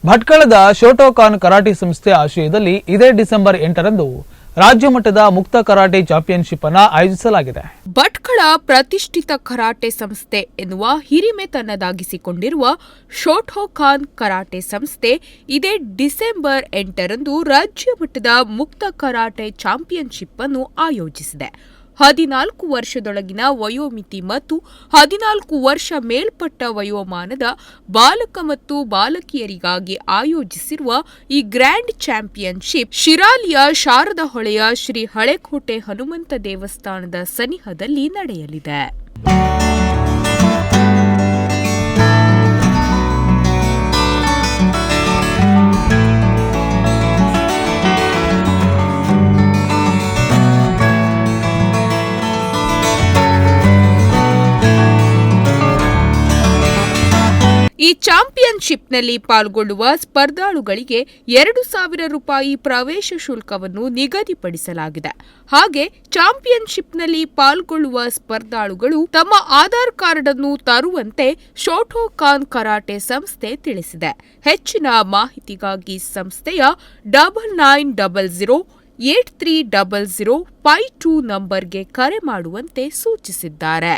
ಭಟ್ಕಳದ ಶೋಟೋಕಾನ್ karate ಸಂಸ್ಥೆ ಆಶ್ರಯದಲ್ಲಿ ಇದೇ ಡಿಸೆಂಬರ್ 8ರಂದು ರಾಜ್ಯ ಮಟ್ಟದ ಮುಕ್ತ ಕರಾಟೆ ಚಾಂಪಿಯನ್ಶಿಪ್ ಅನ್ನು ಆಯೋಜಿಸಲಾಗಿದೆ. ಭಟ್ಕಳ ಪ್ರತಿಷ್ಠಿತ ಕರಾಟೆ ಸಂಸ್ಥೆ ಎನ್ನುವ ಹಿರಿಮೆ ತನ್ನದಾಗಿಸಿಕೊಂಡಿರುವ ಶೋಟೋಕಾನ್ ಕರಾಟೆ ಸಂಸ್ಥೆ ಇದೇ ಡಿಸೆಂಬರ್ 8ರಂದು ರಾಜ್ಯ ಮಟ್ಟದ ಮುಕ್ತ ಕರಾಟೆ ಚಾಂಪಿಯನ್ಶಿಪ್ ಅನ್ನು ಆಯೋಜಿಸಿದೆ. 14 ವರ್ಷದೊಳಗಿನ ವಯೋಮಿತಿ ಮತ್ತು 14 ವರ್ಷ ಮೇಲ್ಪಟ್ಟ ವಯೋಮಾನದ ಬಾಲಕ ಮತ್ತು ಬಾಲಕಿಯರಿಗಾಗಿ ಆಯೋಜಿಸಿರುವ ಈ ಗ್ರ್ಯಾಂಡ್ ಚಾಂಪಿಯನ್ಶಿಪ್ ಶಿರಾಲಿಯ ಶಾರದಾ ಹೊಳೆಯ ಶ್ರೀ ಹಳೆಕೋಟೆ ಹನುಮಂತ ದೇವಸ್ಥಾನದ ಸನಿಹದಲ್ಲಿ ನಡೆಯಲಿದೆ. ಈ ಚಾಂಪಿಯನ್ಶಿಪ್ನಲ್ಲಿ ಪಾಲ್ಗೊಳ್ಳುವ ಸ್ಪರ್ಧಾಳುಗಳಿಗೆ 2,000 ರೂಪಾಯಿ ಪ್ರವೇಶ ಶುಲ್ಕವನ್ನು ನಿಗದಿಪಡಿಸಲಾಗಿದೆ. ಹಾಗೆ ಚಾಂಪಿಯನ್ಶಿಪ್ನಲ್ಲಿ ಪಾಲ್ಗೊಳ್ಳುವ ಸ್ಪರ್ಧಾಳುಗಳು ತಮ್ಮ ಆಧಾರ್ ಕಾರ್ಡ್ ಅನ್ನು ತರುವಂತೆ ಶೋಟೋಕಾನ್ ಕರಾಟೆ ಸಂಸ್ಥೆ ತಿಳಿಸಿದೆ. ಹೆಚ್ಚಿನ ಮಾಹಿತಿಗಾಗಿ ಸಂಸ್ಥೆಯ 9900830052 ನಂಬರ್ಗೆ ಕರೆ ಮಾಡುವಂತೆ ಸೂಚಿಸಿದ್ದಾರೆ.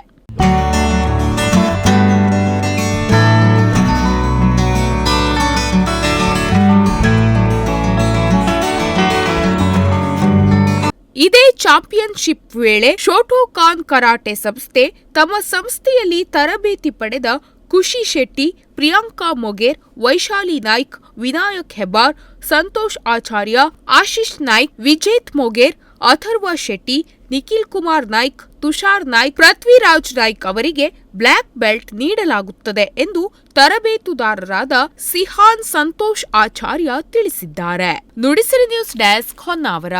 ಇದೇ ಚಾಂಪಿಯನ್ಶಿಪ್ ವೇಳೆ ಶೋಟೋಕಾನ್ ಕರಾಟೆ ಸಂಸ್ಥೆ ತಮ್ಮ ಸಂಸ್ಥೆಯಲ್ಲಿ ತರಬೇತಿ ಪಡೆದ ಖುಷಿ ಶೆಟ್ಟಿ, ಪ್ರಿಯಾಂಕಾ ಮೊಗೇರ್, ವೈಶಾಲಿ ನಾಯ್ಕ್, ವಿನಾಯಕ್ ಹೆಬ್ಬಾರ್, ಸಂತೋಷ್ ಆಚಾರ್ಯ, ಆಶೀಶ್ ನಾಯ್ಕ್, ವಿಜೇತ್ ಮೊಗೇರ್, ಅಥರ್ವ ಶೆಟ್ಟಿ, ನಿಖಿಲ್ ಕುಮಾರ್ ನಾಯ್ಕ್, ತುಷಾರ್ ನಾಯ್ಕ್, ಪೃಥ್ವಿರಾಜ್ ನಾಯ್ಕ್ ಅವರಿಗೆ ಬ್ಲ್ಯಾಕ್ ಬೆಲ್ಟ್ ನೀಡಲಾಗುತ್ತದೆ ಎಂದು ತರಬೇತುದಾರರಾದ ಸಿಹಾನ್ ಸಂತೋಷ್ ಆಚಾರ್ಯ ತಿಳಿಸಿದ್ದಾರೆ. Nudisiri news desk, Honnavar.